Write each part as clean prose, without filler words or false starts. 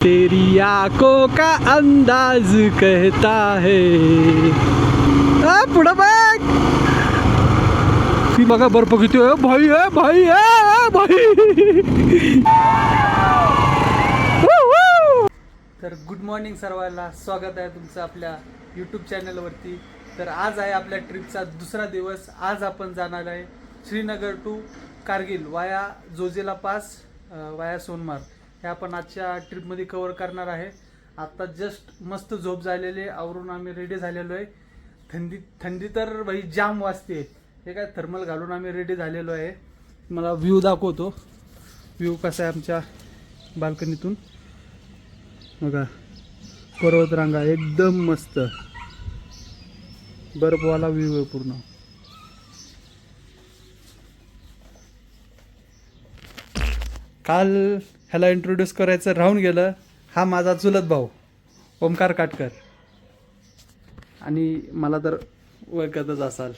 तेरी आंखों का अंदाज कहता है पुढं बघ ती बघा बर्फ किती भाई आहे भाई आहे भाई. तर गुड मॉर्निंग सर्वांना, स्वागत आहे तुमचं आपल्या यूट्यूब चॅनलवरती. तर आज आहे आपल्या ट्रिपचा दुसरा दिवस. आज आपण जाणार आहे श्रीनगर टू कारगिल वाया जोजिला पास वाया सोनमार्ग. हे आपण आजच्या ट्रिपमध्ये कव्हर करणार आहे. आत्ता जस्ट मस्त झोप झालेली, आवरून आम्ही रेडी झालेलो आहे. थंडी तर भाई जाम वाजते. हे काय थर्मल घालून आम्ही रेडी झालेलो आहे. मला व्ह्यू दाखवतो. व्ह्यू कसा आहे आमच्या बाल्कनीतून बघा. पर्वतरांगा एकदम मस्त, बर्फवाला व्ह्यू आहे पूर्ण. काल ह्याला इंट्रोड्यूस करायचं राहून गेलं. हा माझा चुलत भाऊ ओमकार काटकर, आणि मला तर ओळखतच असाल.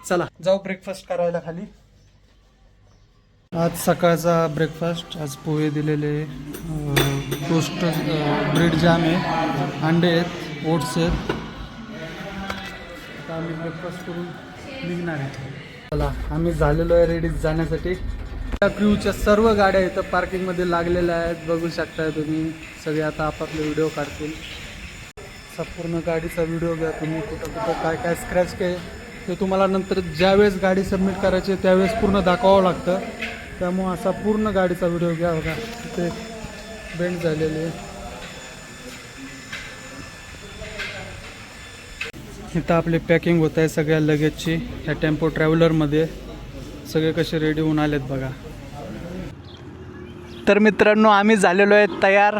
चला जाऊ ब्रेकफास्ट करायला खाली. आज सकाळचा ब्रेकफास्ट, आज पोहे दिलेले, टोस्ट, ब्रेड जॅम आहे, अंडे आहेत, ओट्स आहेत. आता आम्ही ब्रेकफास्ट करून निघणार आहे. चला आम्ही झालेलो आहे रेडी जाण्यासाठी. क्रूच्या सर्व गाड्या इथं पार्किंगमध्ये लागलेल्या आहेत, बघू शकताय तुम्ही. सगळे आता आपापले व्हिडिओ काढतील. संपूर्ण गाडीचा व्हिडिओ घ्या तुम्ही. कुठं कुठं काय काय स्क्रॅच काय ते तुम्हाला नंतर ज्यावेळेस गाडी सबमिट करायची त्यावेळेस पूर्ण दाखवावं लागतं. त्यामुळं असा पूर्ण गाडीचा व्हिडिओ घ्या. बघा तिथे बेंड झालेले. इथं आपली पॅकिंग होत आहे सगळ्या लगेजची. ह्या टेम्पो ट्रॅव्हलरमध्ये सगळे कसे रेडी होऊन आलेत बघा. तर मित्रांनो, आम्ही झालेलो आहे तयार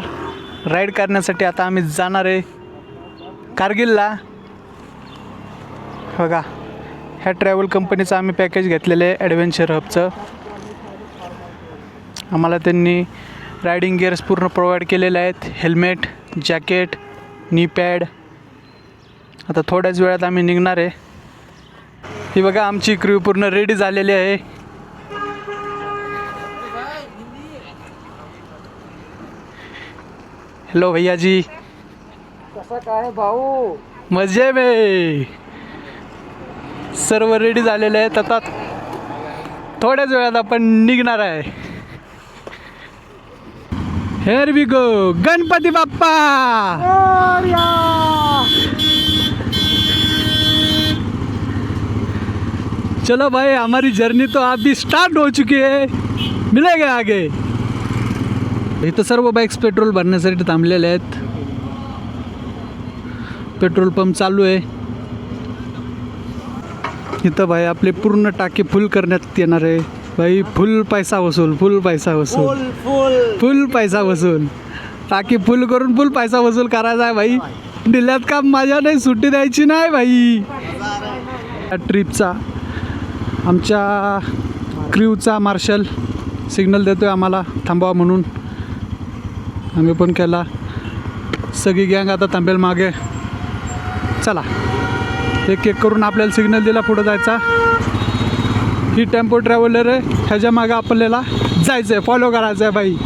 राईड करण्यासाठी. आता आम्ही जाणार आहे कारगिलला. बघा ह्या ट्रॅव्हल कंपनीचं आम्ही पॅकेज घेतलेलं आहे ॲडव्हेंचर हबचं. आम्हाला त्यांनी रायडिंग गिअर्स पूर्ण प्रोव्हाइड केलेले आहेत, हेल्मेट, जॅकेट, नी पॅड. आता थोड्याच वेळात आम्ही निघणार आहे. ही बघा आमची क्रू पूर्ण रेडी झालेली आहे. हॅलो भैयाजी, कसा काय भाऊ? मजे में. सर्व रेडी झालेले आहेत. आता थोड्याच वेळात आपण निघणार आहे. Here we go. Ganpati Bappa. चलो भाई, हमारी जर्नी तो अभी स्टार्ट हो चुकी है, मिलेंगे आगे. इथं सर्व बाईक्स पेट्रोल भरण्यासाठी थांबलेले आहेत. पेट्रोल पंप चालू आहे. इथं भाई आपले पूर्ण टाकी फुल करण्यात येणार आहे. भाई फुल पैसा वसूल, फुल पैसा वसूल, फुल पैसा वसूल. टाकी फुल करून फुल पैसा वसूल करायचा आहे भाई. दिल्यात का माझ्या नाही, सुट्टी द्यायची नाही भाई. ट्रिपचा आमच्या क्रूचा मार्शल सिग्नल देतोय आम्हाला थांबवा म्हणून. आम्ही पण केला. सगळी गँग आता थांबेल मागे. चला एक एक करून आपल्याला सिग्नल दिला पुढं जायचा. ही टेम्पो ट्रॅव्हलर आहे, ह्याच्या मागे आपल्याला जायचं आहे, फॉलो करायचं आहे बाई.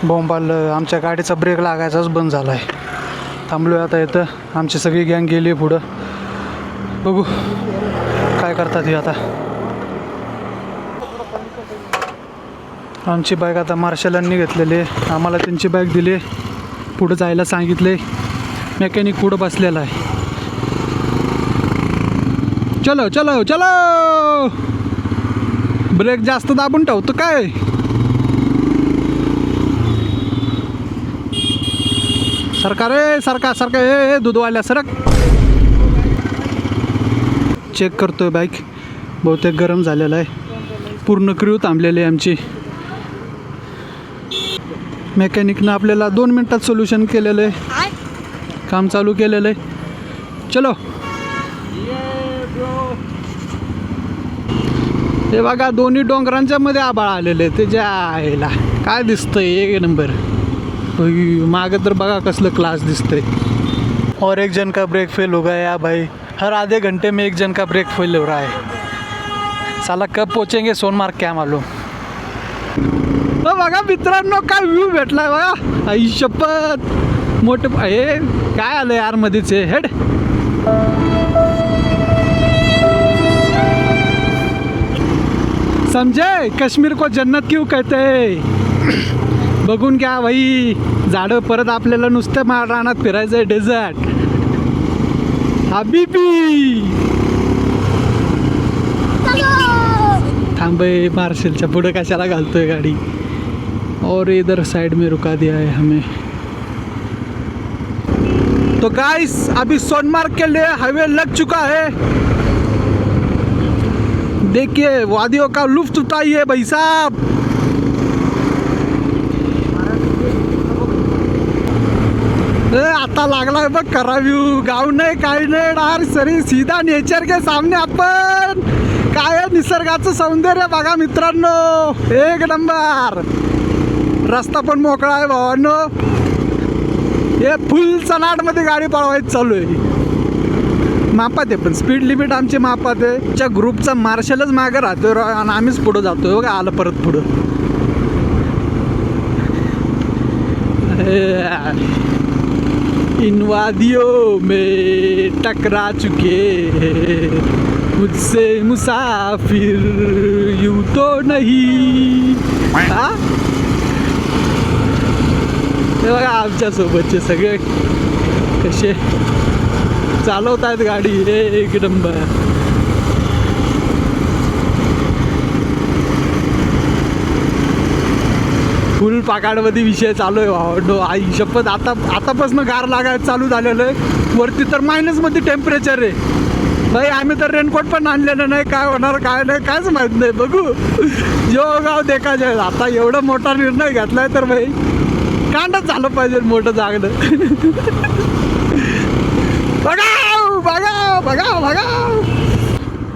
बोंबाल आमच्या गाडीचा ब्रेक लागायचाच बंद झाला आहे. थांबलो आहे आता इथं. आमची सगळी गँग गेली पुढं. बघू काय करतात हे आता. आमची बाईक आता मार्शलांनी घेतलेली आहे. आम्हाला त्यांची बाईक दिली, पुढं जायला सांगितले. मेकॅनिक पुढं बसलेला आहे. चलो चलो चलो. ब्रेक जास्त दाबून ठेवतो काय. सरकार रे सरकार सरकार. हे दूधवाल्या सरक. चेक करतोय बाईक, बहुतेक गरम झालेला आहे. पूर्ण क्रू थांबलेली आहे आमची. मेकॅनिकनं आपल्याला 2 मिनटात सोल्युशन केलेलं आहे, काम चालू केलेलं आहे. चलो. हे बघा दोन्ही डोंगरांच्या मध्ये आभाळ आलेले आहे. त्याच्या आईला काय दिसतंय एक नंबर. मागं तर बघा कसलं क्लास दिसतंय. और एक जन का ब्रेक फेल हो गया भाई. हर आधे घंटे में एक जन का ब्रेक फेल हो रहा है. साला कब पहुँचेंगे सोनमार्ग क्या मालूम. बघा मित्रांनो काय व्ह्यू भेटलाय बघा. आई शपथ मोठे हे काय आलं यार मध्येच हेड. समजे कश्मीर को जन्नत क्यों कहते हैं. बघून घ्या भाई झाडं. परत आपल्याला नुसतं रानात फिरायचंय. डेझर्ट हबीबी. थांबे मार्शलच्या पुढे कशाला घालतोय गाडी. और इधर साइड में रुका दिया है हमें. तो गाइस अभी सोनमार्ग के लिए हाईवे लग चुका है. देखिए वादियों का लुफ्त उठाइए भाई साहब. आता लागलाय बघ करा व्ह्यू. गाव नाही काही नाही डार सरी सीधा नेचर के सामने आपण. काय निसर्गाचं सौंदर्य बघा मित्रांनो. एक नंबर. रस्ता पण मोकळा आहे भावांनो. हे फुल सनाटमध्ये गाडी पळवायची चालू आहे. मापात आहे पण स्पीड लिमिट आमची मापात आहे. च्या ग्रुपचा मार्शलच मागे राहतोय आणि आम्हीच पुढं जातोय बघा. आलं परत पुढं. इन वादियों में टकरा चुके मुझसे मुसाफिर यूं तो नहीं. हा हे बघा आमच्या सोबतचे सगळे कसे चालवत आहेत गाडी. एक नंबर. फुल पाकाडमध्ये विषय चालू आहे भावंडो. आई शपथ आतापासून गार लागायला चालू झालेलं आहे. वरती तर मायनसमध्ये टेम्परेचर आहे भाई. आम्ही तर रेनकोट पण आणलेलं नाही. काय होणार काय नाही कायच माहीत नाही. बघू जो गाव देखा जाईल. आता एवढा मोठा निर्णय घेतलाय तर भाई कांडच झालं पाहिजे मोठं जागणं. बघा बघा बघा बघा.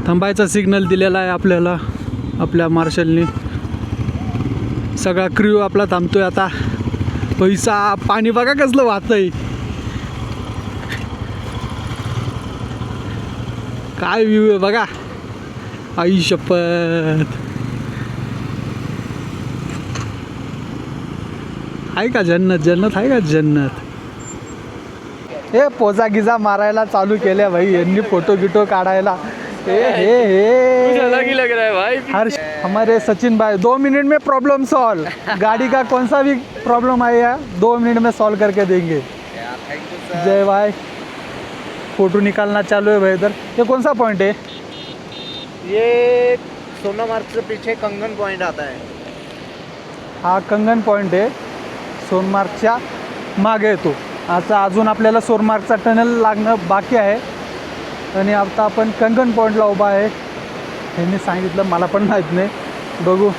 थांबायचा सिग्नल दिलेला आहे आपल्याला आपल्या मार्शलनी. सगळा क्रू आपला थांबतोय आता. पैसा पाणी बघा कसलं वाहतंय. काय व्ह्यू आहे बघा. आई शपथ. आहे का जन्नत. जन्नत आहे का जन्नत. हे पोजा गिजा मारायला चालू केल्या भाई यांनी. फोटो गिटो काढायला. हे अलग ही लग रहा है भाई. हर्ष हमारे सचिन भाई 2 मिनट में प्रॉब्लम सॉल्व. गाड़ी का कौन सा भी प्रॉब्लम आएगा 2 मिनट में सॉल्व करके देंगे. जय भाई. फोटो निकालना चालू है भाई इधर. ये कौन सा पॉइंट है. ये सोनामार्ग से पीछे कंगन पॉइंट आता है. हा कंगन पॉइंट आहे. सोनमार्गच्या मागे येतो. आता अजून आपल्याला सोनमार्गचा टनल लागणं बाकी आहे. आणि आता आपण कंगन पॉईंटला उभा आहे. यांनी सांगितलं मला पण माहीत नाही. बघू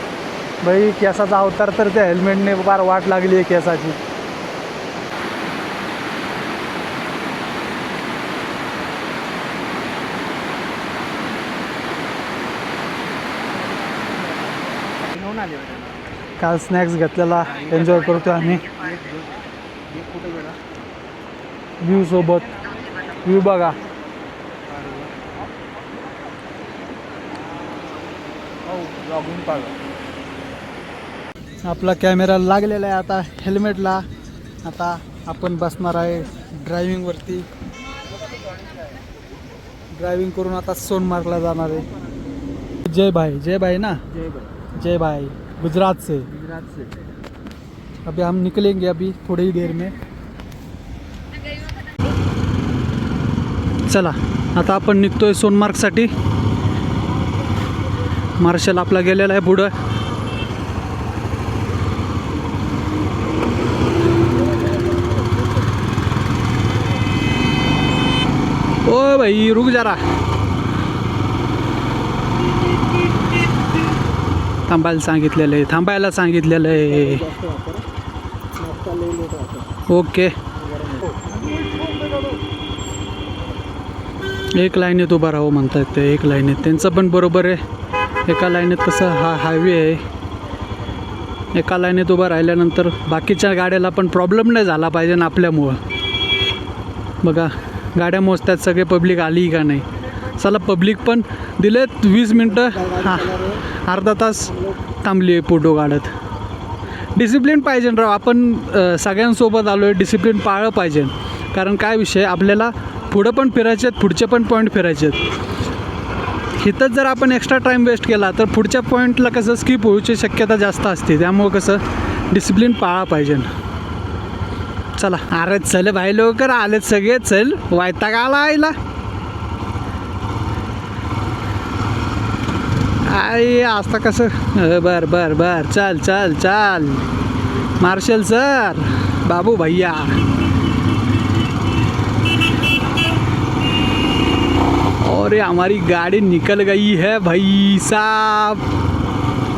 भाई केसाचा अवतार तर त्या हेल्मेटने फार वाट लागली आहे केसाची. काल स्नॅक्स घेतलेला एन्जॉय करतो आम्ही. व्ह्यू सोबत. व्ह्यू बघा. आपला कॅमेरा लागलेला आहे आता हेल्मेटला. आता आपण बसणार आहे ड्रायव्हिंगवरती. ड्रायव्हिंग करून आता सोनमार्गला जाणार आहे. जय भाई. जय भाई ना. जय भाई. गुजरात से. अभी हम निकलेंगे अभी थोड़ी ही देर में. चला आता आपण निघतोय सोनमार्गसाठी. मार्शल आपला गेलेला आहे पुढं. ओ भाई रुक जरा. थांबायला सांगितलेलं आहे. थांबायला सांगितलेलं आहे. ओके. एक लाईनीत उभा राहू म्हणतात ते. एक लाईनीत त्यांचं पण बरोबर आहे. एका लाईनीत कसं हा हायवे आहे. एका लाईनीत उभं राहिल्यानंतर बाकीच्या गाड्याला पण प्रॉब्लेम नाही झाला पाहिजे ना आपल्यामुळं. बघा गाड्या मोजतात सगळे पब्लिक आली का नाही. चला पब्लिक पण दिलेत 20 मिनटं हां अर्धा तास थांबली आहे फोटो काढत. डिसिप्लिन पाहिजे राव. आपण सगळ्यांसोबत आलो आहे, डिसिप्लिन पाळलं पाहिजे. कारण काय विषय आपल्याला पुढं पण फिरायचे आहेत, पुढचे पण पॉईंट फिरायचे आहेत. इथंच जर आपण एक्स्ट्रा टाईम वेस्ट केला तर पुढच्या पॉईंटला कसं स्किप होण्याची शक्यता जास्त असते. त्यामुळं कसं डिसिप्लिन पाळा पाहिजे. चला अरे चल भाई लवकर आलेत सगळे. चल वैताग आला आईला. आई आता कसं बर चल चल चल मार्शल सर बाबू भैया. और ये हमारी गाड़ी निकल गई है भाई साहब.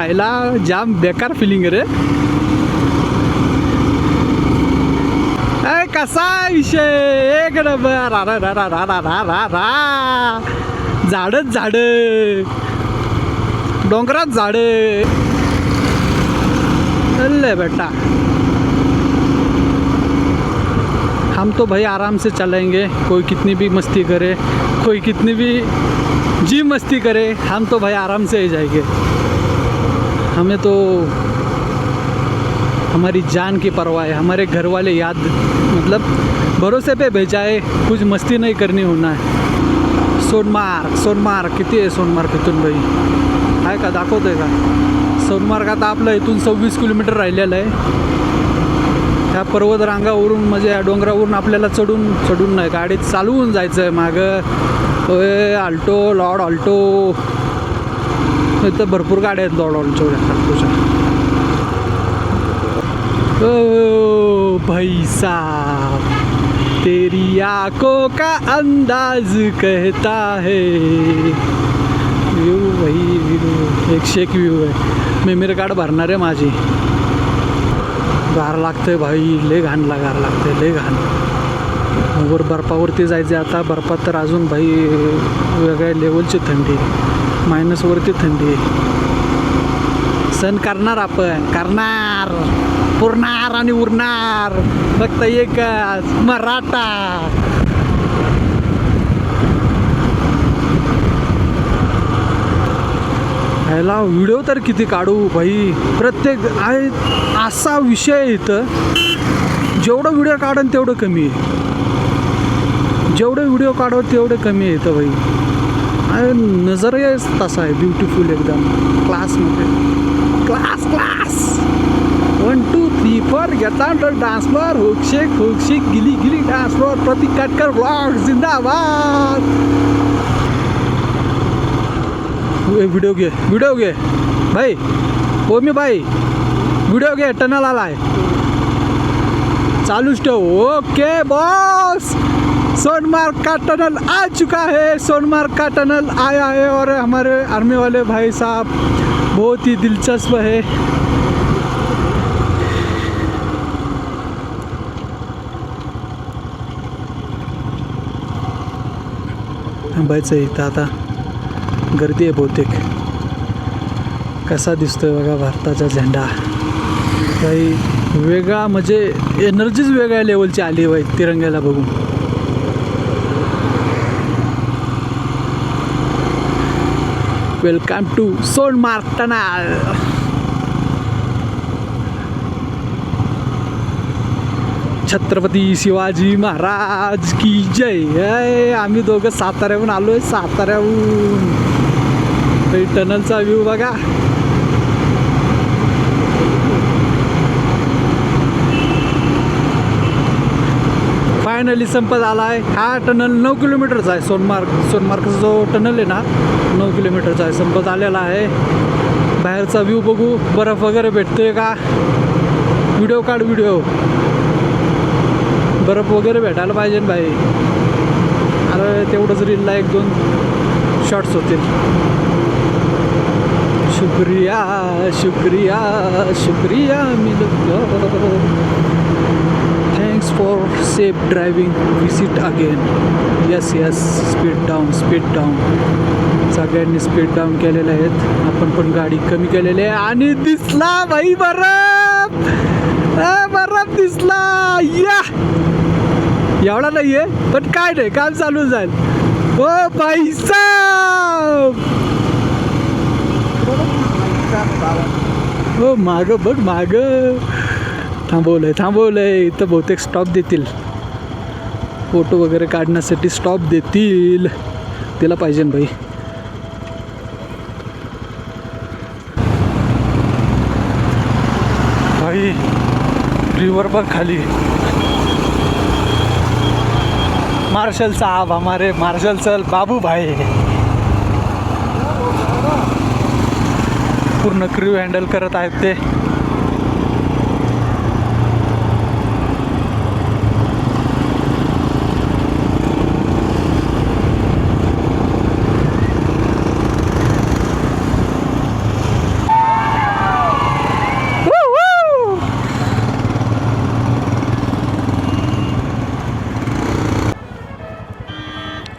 आईला जाम बेकार फिलिंग रे. कसा विषय एक नंबर. झाडच झाड डोंगरात झाडे. चल बेटा हम तो भाई आराम से चलेंगे. कोई कितनी भी मस्ती करे, कोई कितनी भी जी मस्ती करे, हम तो भाई आराम से ही जाएंगे. हमें तो हमारी जान की परवाह है. हमारे घर वाले याद मतलब भरोसे पे भेजा है. कुछ मस्ती नहीं करनी होना है. सोनमार्ग किती आहे सोनमार्ग इथून भाई आहे का दाखवतोय का? सोनमार्ग आता आपलं इथून 26 किलोमीटर राहिलेलं आहे. ह्या पर्वतरांगावरून म्हणजे या डोंगरावरून आपल्याला चढून नाही गाडीत चालवून जायचं आहे. मागं आल्टो लॉर्ड ऑल्टो इथं भरपूर गाड्या आहेत लॉर्ड ऑल्टोच्या. ओ भाई साहब तेरी आंखों का अंदाज कहता है. व्यू भाई व्यू 101 व्यू आहे. मेमरी कार्ड भरणार आहे माझी. गार लागतंय भाई लय घाण गार लागतंय लय घाण. वर बर्फावरती जायचं आता. बर्फात तर अजून भाई वेगळ्या लेवलची थंडी. मायनसवरती थंडी. सण करणार आपण करणार पुरणार आणि उरणार. फक्त एकच मराठा. ह्याला व्हिडिओ तर किती काढू भाई. प्रत्येक असा विषय इथं जेवढं व्हिडिओ काढन तेवढं कमी आहे. जेवढं व्हिडिओ काढव तेवढं कमी आहे इथं भाई. नजर तसा आहे ब्युटिफुल एकदम क्लासमध्ये. Class 1 2 3 4 get on dance floor. हुकशेक गिली dance floor. Prateek Katkar blog जिंदाबाद. व्हिडिओ घे भाई. हो मी भाई व्हिडिओ घे. टनल आलाय चालूच ठेव. Okay boss. सोनमार्ग का टनल आ चुका है. सोनमार्ग का टनल आया है और हमारे आर्मी वाले भाई साहब बहुत ही दिलचस्प है. थांबायचं इथं आता. गर्दी आहे बहुतेक. कसा दिसतोय बघा भारताचा झेंडा. काही वेगळा म्हणजे एनर्जीच वेगळ्या लेवलची आली आहे तिरंग्याला बघून. Welcome to Sonmarg tunnel. Chhatrapati Shivaji Maharaj की जय. आम्ही दोघं साताऱ्याहून आलो आहे. साताऱ्याहून टनलचा व्ह्यू बघा. फायनली संपत आला आहे. हा टनल 9 किलोमीटरचा आहे. सोनमार्गचा जो टनल आहे ना 9 किलोमीटरचा आहे. संपत आलेला आहे. बाहेरचा व्ह्यू बघू. बर्फ वगैरे भेटतोय का? व्हिडिओ काढ व्हिडिओ. बर्फ वगैरे भेटायला पाहिजे भाई. अरे तेवढंच रीलला 1-2 शॉट्स होतील. शुक्रिया शुक्रिया शुक्रिया मिलो. Thanks for safe driving. Visit again. Yes speed down. सगळ्यांनी स्पीड डाऊन केलेले आहेत. आपण पण गाडी कमी केलेली आहे. आणि दिसला भाई बर्फ. बर्फ दिसला. या एवढा नाही आहे पण काय नाही काम चालू जाईल. ओ भाई साहब, हो माग बघ माग. थांबवलंय इथं बहुतेक स्टॉप देतील, फोटो वगैरे काढण्यासाठी स्टॉप देतील. दिला पाहिजे ना भाई. भाई रिवर बघ खाली. मार्शल साहब, हमारे मार्शल सर बाबू भाई. पूर्ण क्रू हँडल करत आहेत ते.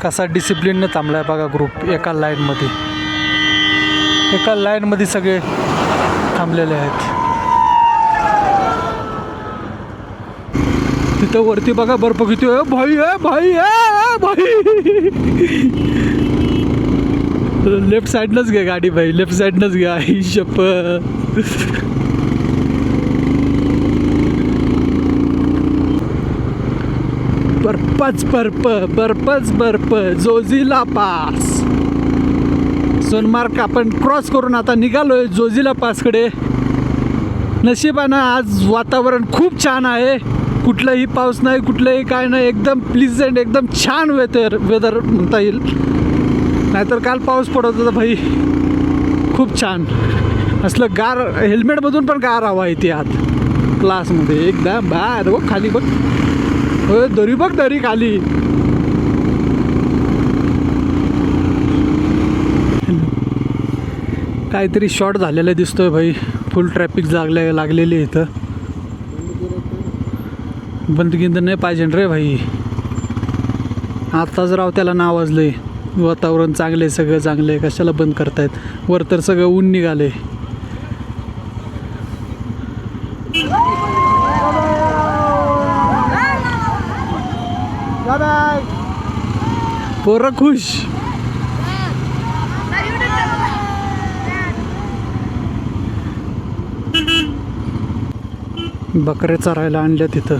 कसा डिसिप्लिननं थांबलाय बघा ग्रुप. एका लाईनमध्ये सगळे थांबलेले आहेत. तिथं वरती बघा बर्फ किती भाई भाई भाई. लेफ्ट साईडनंच घे गाडी भाई, लेफ्ट साईडनंच घ्या. आई शप्पथ. बर्फ जोजिला पास. सोनमार्ग आपण क्रॉस करून आता निघालोय जोजिला पासकडे. नशिबानं आज वातावरण खूप छान आहे. कुठलाही पाऊस नाही, कुठलंही काय नाही. एकदम प्लीजंट, एकदम छान वेदर म्हणता येईल. नाहीतर काल पाऊस पडत होता भाई, खूप छान. असलं गार, हेल्मेटमधून पण गार हवा येते आत क्लासमध्ये एकदम. बाहेर बघ खाली बघ, हो दरी बघ, दरी खाली. काहीतरी शॉर्ट झालेलं दिसतोय भाई. फुल ट्रॅफिक लागलेली इथं. बंदगिंद नाही पाहिजे रे भाई. आत्ताच राव त्याला नाव वाजलंय. वातावरण चांगले, सगळं चांगलं आहे, कशाला बंद करतायत. वर तर सगळं ऊन निघाले. पोरं खुश. बकरे चरायला आणल्या तिथं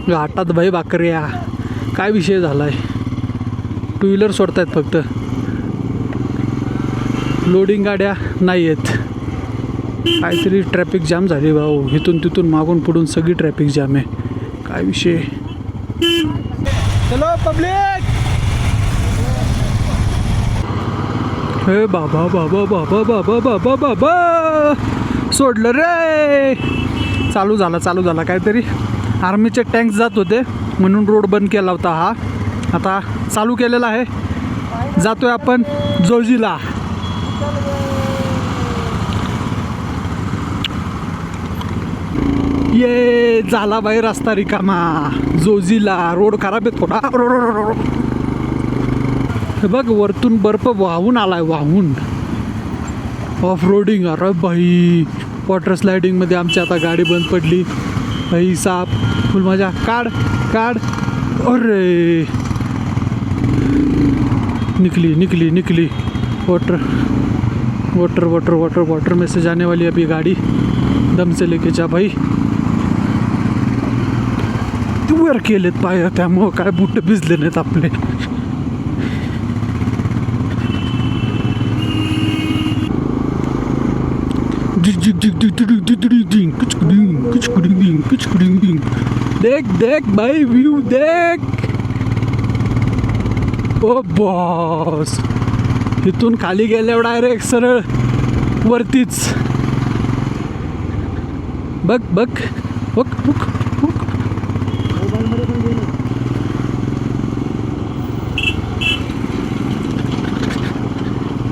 घाटात भाई बकऱ्या. काय विषय झालाय. टू व्हीलर सोडतायत फक्त, लोडिंग गाड्या नाही आहेत. काहीतरी ट्रॅफिक जाम झाली भाऊ. इथून तिथून मागून पुढून सगळी ट्रॅफिक जाम आहे. काय विषय. चलो पब्लिक. हे बाबा बाबा बाबा बाबा बाबा बाबा, सोडलं रे. चालू झाला काहीतरी. आर्मीचे टँक्स जात होते म्हणून रोड बंद केला होता हा. आता चालू केलेला आहे. जातोय आपण जोजिला. ये झाला बाई रस्ता रिकामा. जोजिला रोड खराब आहे थोडा. हे बघ वरतून बर्फ वाहून आलाय, वाहून. Off roading. अरे बाई, वॉटर स्लायडिंगमध्ये आमची आता गाडी बंद पडली भाई साप. फुल मजा. काढ. अरे निकली. वाटर में से जाने वाली अभी गाड़ी. दम से लेके जा भाई. वर केलेत पाय, त्यामुळं काय बूट भिजले नाहीत आपले. देख भाई, व्यू देख. ओ बॉस, इथून खाली गेल्यावर डायरेक्ट सरळ वरतीच. बघ.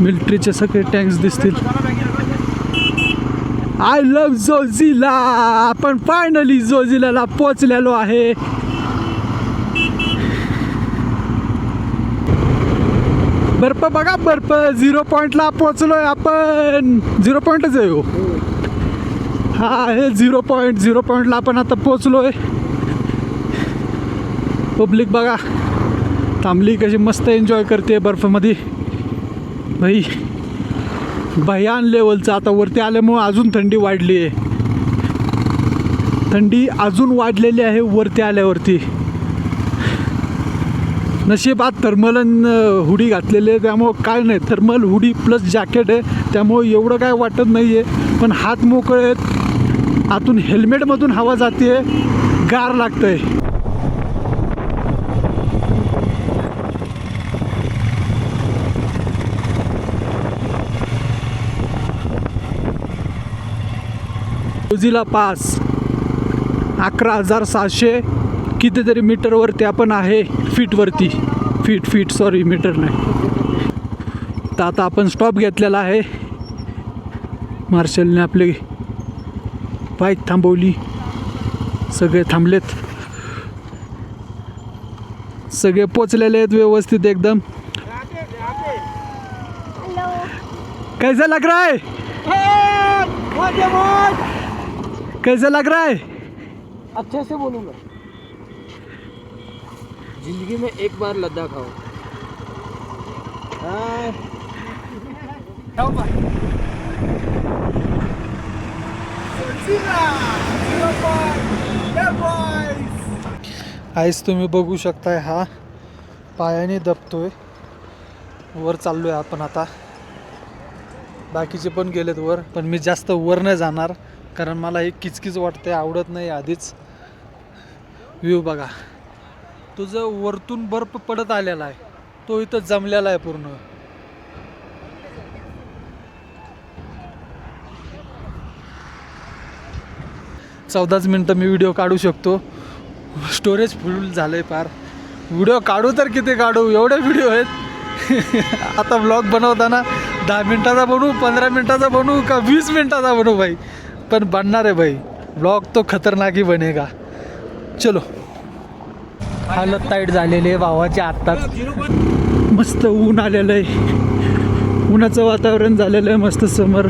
मिलिटरीचे सगळे टँक्स दिसतील. I love Zoji La. आपण फायनली जोजिलाला पोचलेलो आहे. बर्फ बघा, बर्फ. 0 पॉईंटला पोचलोय आपण. 0 पॉईंटच आहे हो. हा हे 0 पॉईंटला आपण आता पोचलोय. पब्लिक बघा थांबली कशी मस्त एन्जॉय करते बर्फामध्ये भाई. भयान लेवलचं. आता वरती आल्यामुळं अजून थंडी वाढली आहे. थंडी अजून वाढलेली आहे वरती आल्यावरती. नशिबात थर्मल हुडी घातलेली आहे त्यामुळं काय नाही. थर्मल हुडी प्लस जॅकेट आहे त्यामुळं एवढं काय वाटत नाही आहे. पण हात मोकळे आहेत. आतून हेल्मेटमधून हवा जाते, गार लागतं आहे. मोझिला पास 11,700 कितीतरी मीटरवरती आपण आहे. फीटवरती. फीट सॉरी मीटर नाही. तर आता आपण स्टॉप घेतलेला आहे. मार्शलने आपली बाईक थांबवली. सगळे थांबलेत. सगळे पोचलेले आहेत व्यवस्थित एकदम. कैसा लग रहा है? कैसा लग रहा है? अच्छे से बोलूँगा. जिंदगी में एक बार लद्दाख आओ. आईस तुम्ही बघू शकताय हा पायाने दबतोय. वर चाललोय आपण आता. बाकीचे पण गेलेत वर, पण मी जास्त वर नाही जाणार कारण मला हे किचकिच वाटते, आवडत नाही आधीच. व्ह्यू बघा. तो जो वरतून बर्फ पडत आलेला आहे तो इथं जमलेला आहे पूर्ण. चौदाच मिनटं मी व्हिडिओ काढू शकतो. स्टोरेज फुल झालं आहे फार. व्हिडिओ काढू तर किती काढू, एवढे व्हिडिओ आहेत. आता ब्लॉग बनवताना 10 मिनटाचा बनवू, 15 मिनटाचा बनवू का 20 मिनटाचा बनवू भाई, पण बनणार आहे भाई. ब्लॉग तो खतरनाक ही बनेगा. चलो. हालत टाईट झालेली आहे भावाची आत्ताच. मस्त ऊन आलेलं आहे. उन्हाचं वातावरण झालेलं आहे मस्त. समर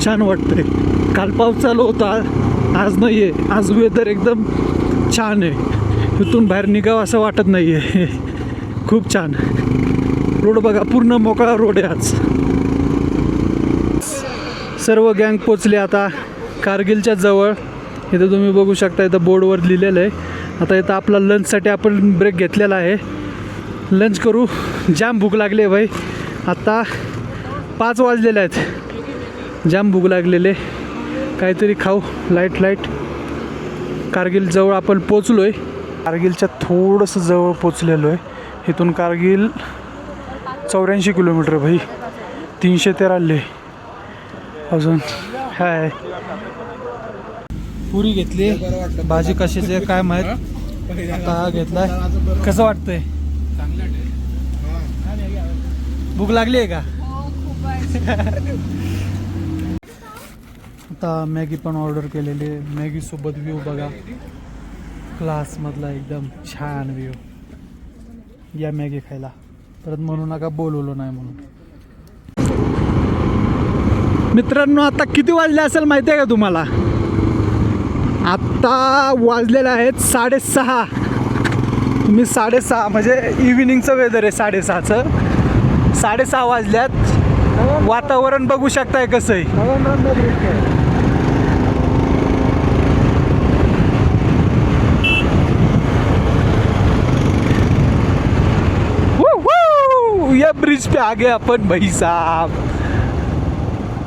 छान वाटतंय. काल पाऊस चालू होता, आज नाही आहे. आज वेदर एकदम छान आहे. इथून बाहेर निघावं असं वाटत नाही आहे. खूप छान. रोड बघा पूर्ण मोकळा रोड आहे आज. सर्व गँग पोचले आता कारगिलच्या जवळ. इथं तुम्ही बघू शकता, इथं बोर्डवर लिहिलेलं आहे. आता इथं आपला लंचसाठी आपण ब्रेक घेतलेला आहे. लंच करू. जाम भूक लागली आहे भाई. आत्ता 5 वाजलेले आहेत. जाम भूक लागलेले. काहीतरी खाऊ लाईट. कारगिल जवळ आपण पोचलो आहे. कारगिलच्या थोडंसं जवळ पोचलेलो आहे. इथून कारगिल 84 किलोमीटर भाई. 313 ले. अजून हाय. पुरी घेतली. भाजी कशाची आहे काय माहीत. आता घेतलाय. कसं वाटतंय? भूक लागली आहे का? आता मॅगी पण ऑर्डर केलेली आहे. मॅगीसोबत व्ह्यू बघा. क्लासमधला एकदम छान व्ह्यू. या मॅगी खायला. परत म्हणू नका बोलवलो नाही म्हणून. मित्रांनो आता किती वाजले असेल माहिती आहे का तुम्हाला? आत्ता वाजलेले आहेत 6:30. तुम्ही 6:30 म्हणजे इव्हिनिंगचं वेदर आहे 6:30चं. 6:30 वाजल्यात. वातावरण बघू शकताय कसं आहे. या ब्रिज पे आ गए अपन भाई साहब.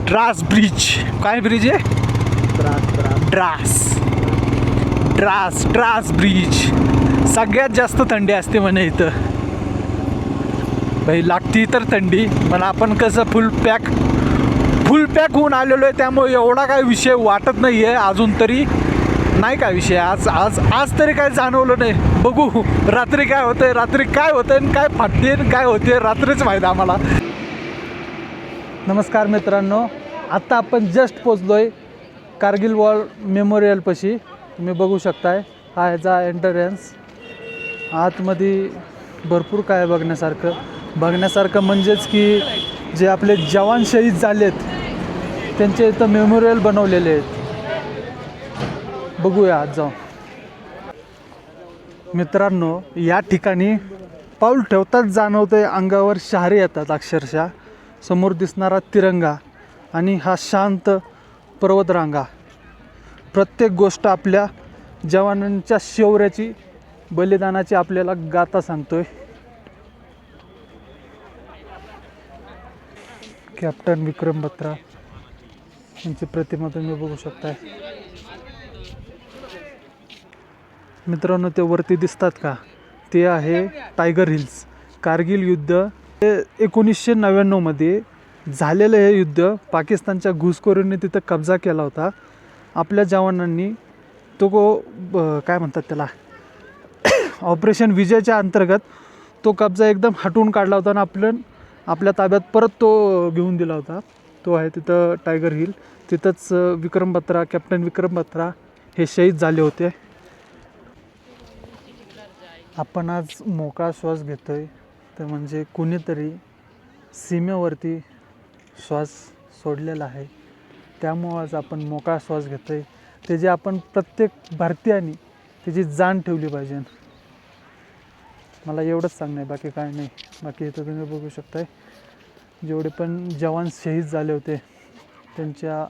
ड्रास ब्रिज. काय ब्रिज आहे? ड्रास ब्रिज. सगळ्यात जास्त थंडी असते म्हणे इथं भाई. लागती तर थंडी पण आपण कसं फुल पॅक होऊन आलेलो आहे त्यामुळे एवढा काय विषय वाटत नाही आहे अजून तरी. नाही काय विषय. आज तरी काय जाणवलं नाही. बघू रात्री काय होतंय. रात्री काय होतंय आणि काय फाटते काय होते रात्रीच माहीत आम्हाला. नमस्कार मित्रांनो. आत्ता आपण जस्ट पोचलोय कारगिल वॉर मेमोरियलपाशी. तुम्ही बघू शकताय हा ह्याचा एंट्रन्स. आतमध्ये भरपूर काय बघण्यासारखं म्हणजेच की जे आपले जवान शहीद झालेत त्यांचे इथं मेमोरियल बनवलेले आहेत. बघूया आज जाऊ. मित्रांनो, या ठिकाणी पाऊल ठेवताच जाणवतंय अंगावर शहारे येतात अक्षरशः. समोर दिसणारा तिरंगा आणि हा शांत पर्वतरांगा, प्रत्येक गोष्ट आपल्या जवानांच्या शौर्याची, बलिदानाची आपल्याला गाथा सांगतोय. कॅप्टन विक्रम बत्रा यांची प्रतिमा तुम्ही बघू शकताय. मित्रांनो, ते वरती दिसतात का, ते आहे टायगर हिल्स. कारगिल युद्ध हे 1999 मध्ये झालेलं हे युद्ध. पाकिस्तानच्या घुसखोरीने तिथं कब्जा केला होता. आपल्या जवानांनी तो काय म्हणतात त्याला, ऑपरेशन विजयच्या अंतर्गत तो कब्जा एकदम हटवून काढला होता आणि आपल्या ताब्यात परत तो घेऊन दिला होता. तो आहे तिथं टायगर हिल. तिथंच विक्रम बत्रा, कॅप्टन विक्रम बत्रा हे शहीद झाले होते. आपण आज मोकळा श्वास घेतोय, तर म्हणजे कुणीतरी सीमेवरती श्वास सोडलेला आहे. त्यामुळं आज आपण मोकळा श्वास घेतोय. ते जे आपण प्रत्येक भारतीयांनी त्याची जाण ठेवली पाहिजे. मला एवढंच सांगणं आहे, बाकी काय नाही. बाकी इथं तुम्ही बघू शकताय जेवढे पण जवान शहीद झाले होते त्यांच्या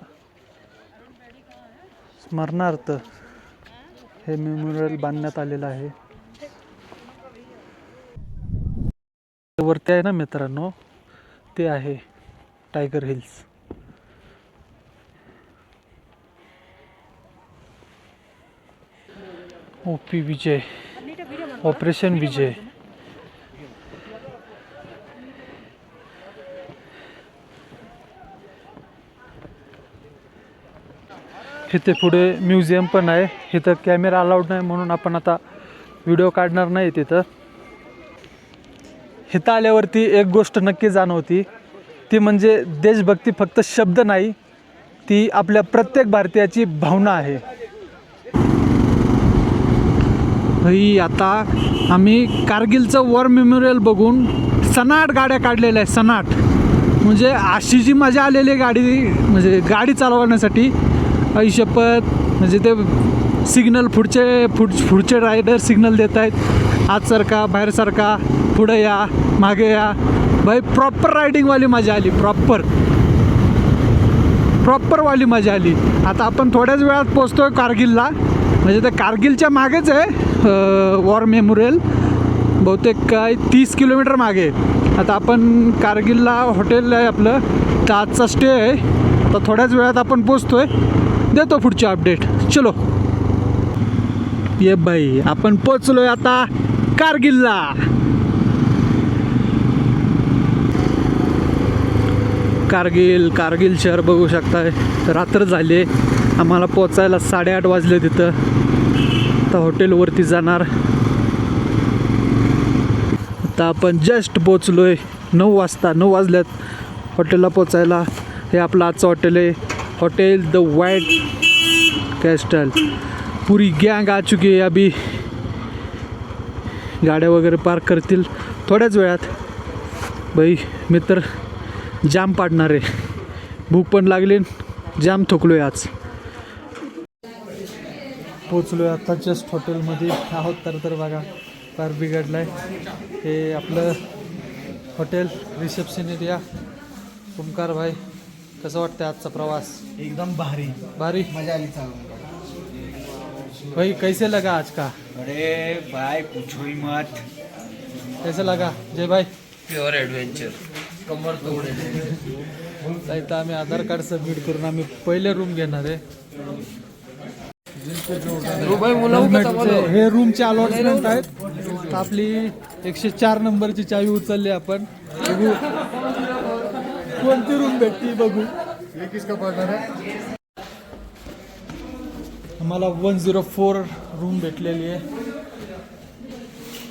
स्मरणार्थ हे मेमोरियल बांधण्यात आलेलं आहे. वरती आहे ना मित्रांनो, ते आहे टायगर हिल्स. OP विजय, ऑपरेशन विजय. इथे पुढे म्युझियम पण आहे. इथं कॅमेरा अलाउड नाही म्हणून आपण आता व्हिडिओ काढणार नाही तिथं. इथं आल्यावरती एक गोष्ट नक्की जाणवती, ती म्हणजे देशभक्ती फक्त शब्द नाही, ती आपल्या प्रत्येक भारतीयाची भावना आहे. भाई, आता आम्ही कारगिलचं वॉर मेमोरियल बघून सनाट गाड्या काढलेल्या आहेत. सनाट म्हणजे अशी जी मजा आलेली गाडी, म्हणजे गाडी चालवण्यासाठी शपथ. म्हणजे ते सिग्नल पुढचे रायडर सिग्नल देत आहेत, आत सरका, बाहेर सरका, पुढे या, मागे या. भाई प्रॉपर रायडिंगवाली मजा आली. प्रॉपरवाली मजा आली. आता आपण थोड्याच वेळात पोचतोय कारगिलला. म्हणजे ते कारगिलच्या मागेच आहे वॉर मेमोरियल, बहुतेक काय 30 किलोमीटर मागे. आता आपण कारगिलला हॉटेल आहे आपलं, तर आजचा स्टे आहे. आता थोड्याच वेळात आपण पोचतोय, देतो पुढची अपडेट. चलो ये बाई, आपण पोचलोय आता कारगिलला. कारगिल शहर बघू शकताय. रात्र झाली, आम्हाला पोचायला 8:30 वाजले तिथं. आता हॉटेलवरती जाणार. आता आपण जस्ट पोचलोय 9 वाजता. 9 वाजल्यात हॉटेलला पोचायला. हे आपलं आजचं हॉटेल आहे, हॉटेल द व्हाईट कॅस्टल. पूरी गँग आ चुकी आहे. अभी गाड्या वगैरे पार्क करतील थोड्याच वेळात. बाई मित्र जाम पाडणार आहे. भूक पण लागली, जाम थकलोय आज. पोचलोय आता जस्ट हॉटेलमध्ये आहोत. तर बघा फार बिघडलाय. हे आपलं हॉटेल रिसेप्शन एरिया. ओमकार भाई, कसं वाटतं आजचा प्रवास? एकदम भारी मजा आली. भाई कैसे लगा आज का? अरे भाई पूछो ही मत. कैसे लगा जय भाई? प्युअर ॲडव्हेंचर, कमर तोड. इथं आम्ही आधार कार्ड सबमिट करून आम्ही पहिले रूम घेणार आहे. हे रूमचे अलॉटमेंट आहेत. आपली 104 नंबरची चावी उचलली आपण. बघू कोणती रूम भेटती बघू. आम्हाला 104 रूम भेटलेली आहे.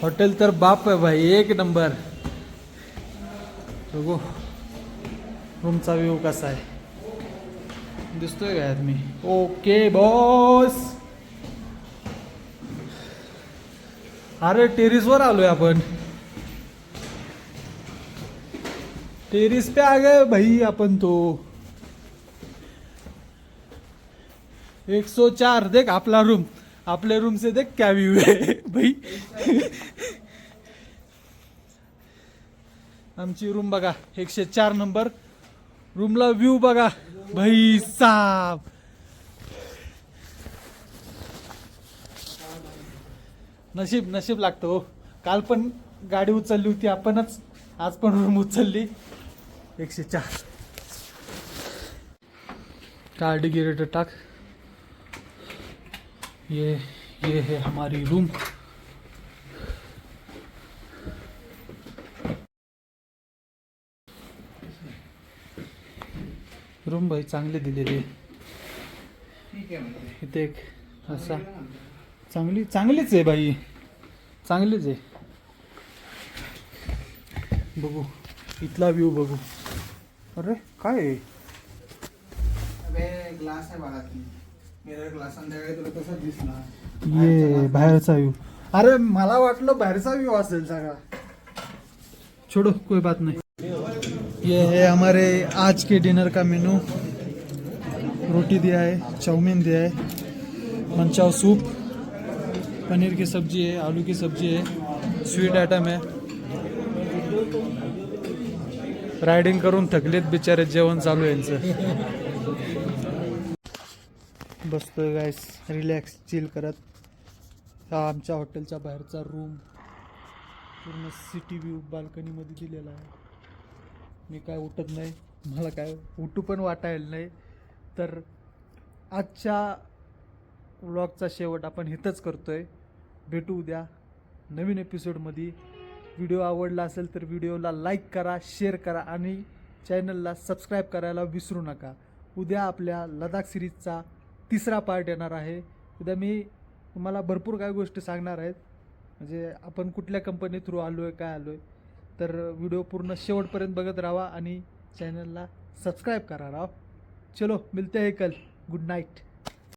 हॉटेल तर बाप आहे भाई, एक नंबर. बघू रूमचा व्ह्यू कसा आहे, दिसतोय काय मी? Okay boss. अरे टेरिसवर आलोय आपण. टेरिस पे आ गए भाई अपन तो. 104 देख आपला रूम. आपले रूम से देख क्या व्यू है भाई. आमची रूम बघा 104 नंबर रूमला व्ह्यू बघा भाई साब. नशीब नशीब लागतं हो. काल पण गाडी उचलली होती आपणच, आज पण रूम उचलली 104. कार्डिगेरेटर टाक. ये है हमारी रूम. रूम भाई चांगले दिलेले. इथे एक असा चांगलीच आहे भाई, चांगलीच आहे. बघू इथला व्ह्यू बघू. अरे काय आहे? ग्लास आहे बघा ती. मिरर ग्लास संध्याकाळी तुला कसा दिसला? ये बाहेरचा व्ह्यू. अरे मला वाटलं बाहेरचा व्ह्यू असेल सगळा. छोड़ो कोई बात नहीं. ये है हमारे आज के डिनर का मेनू. रोटी दिया है, चाउमीन दिया है, मंचाव सूप, पनीर की सब्जी है, आलू की सब्जी है, स्वीट आइटम है. रायडिंग करून थकलेत बिचारे, जेवण चालू आहे यांचं. बसतोय गाईस रिलॅक्स चिल करत. हा आमच्या हॉटेलच्या बाहेरचा रूम पूर्ण सिटी व्ह्यू बाल्कनीमध्ये दिलेला आहे. मी काय उठत नाही, मला काय उठू पण वाटायला नाही. तर आजच्या व्लॉगचा शेवट आपण इथंच करतोय. भेटू उद्या नवीन एपिसोडमध्ये. व्हिडिओ आवडला असेल तर व्हिडिओला लाईक करा, शेअर करा आणि चॅनलला सबस्क्राईब करायला विसरू नका. उद्या आपल्या लडाख सिरीजचा 3रा पार्ट येणार आहे. उद्या मी तुम्हाला भरपूर काही गोष्टी सांगणार आहेत, म्हणजे आपण कुठल्या कंपनी थ्रू आलो आहे, काय आलो आहे. तर व्हिडिओ पूर्ण शेवटपर्यंत बघत राहा आणि चॅनलला सबस्क्राईब करा राव. चलो मिलते हैं कल. Good night.